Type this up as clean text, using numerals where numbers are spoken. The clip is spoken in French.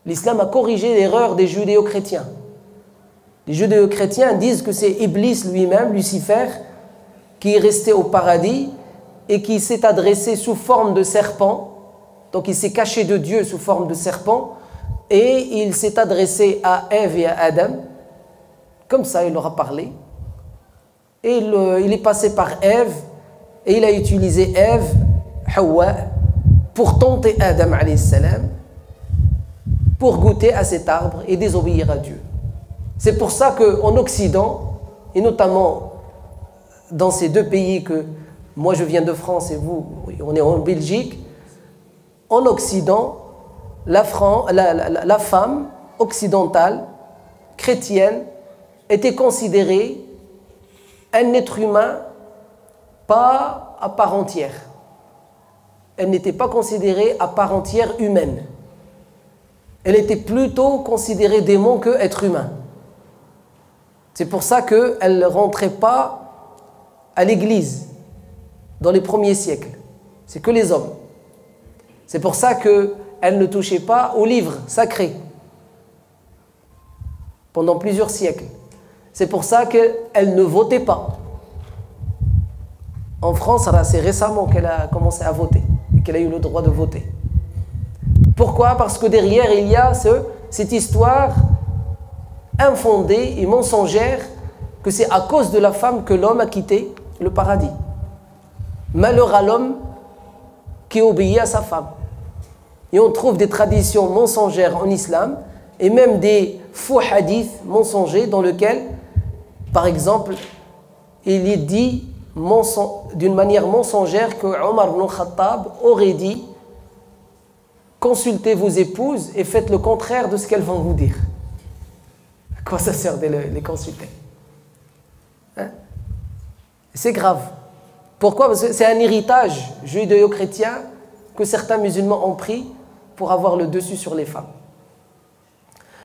L'islam a corrigé l'erreur des judéo-chrétiens. Les judéo-chrétiens disent que c'est Iblis lui-même, Lucifer, qui est resté au paradis et qui s'est adressé sous forme de serpent. Donc il s'est caché de Dieu sous forme de serpent et il s'est adressé à Ève et à Adam. Comme ça, il leur a parlé. Et il est passé par Ève et il a utilisé Ève, Hawa, pour tenter Adam alayhi salam, pour goûter à cet arbre et désobéir à Dieu. C'est pour ça qu'en Occident, et notamment dans ces deux pays que moi je viens de France et vous, on est en Belgique, en Occident, la femme occidentale, chrétienne, était considérée un être humain pas à part entière. Elle n'était pas considérée à part entière humaine. Elle était plutôt considérée démon que être humain. C'est pour ça qu'elle ne rentrait pas à l'église dans les premiers siècles. C'est que les hommes. C'est pour ça qu'elle ne touchait pas aux livres sacrés pendant plusieurs siècles. C'est pour ça qu'elle ne votait pas. En France, c'est récemment qu'elle a commencé à voter et qu'elle a eu le droit de voter. Pourquoi? Parce que derrière, il y a cette histoire infondée et mensongère que c'est à cause de la femme que l'homme a quitté le paradis. Malheur à l'homme qui obéit à sa femme. Et on trouve des traditions mensongères en islam et même des faux hadiths mensongers dans lesquels, par exemple, il est dit d'une manière mensongère que Omar ibn Khattab aurait dit: consultez vos épouses et faites le contraire de ce qu'elles vont vous dire. À quoi ça sert de les consulter? Hein? C'est grave. Pourquoi? Parce que c'est un héritage judéo-chrétien que certains musulmans ont pris pour avoir le dessus sur les femmes.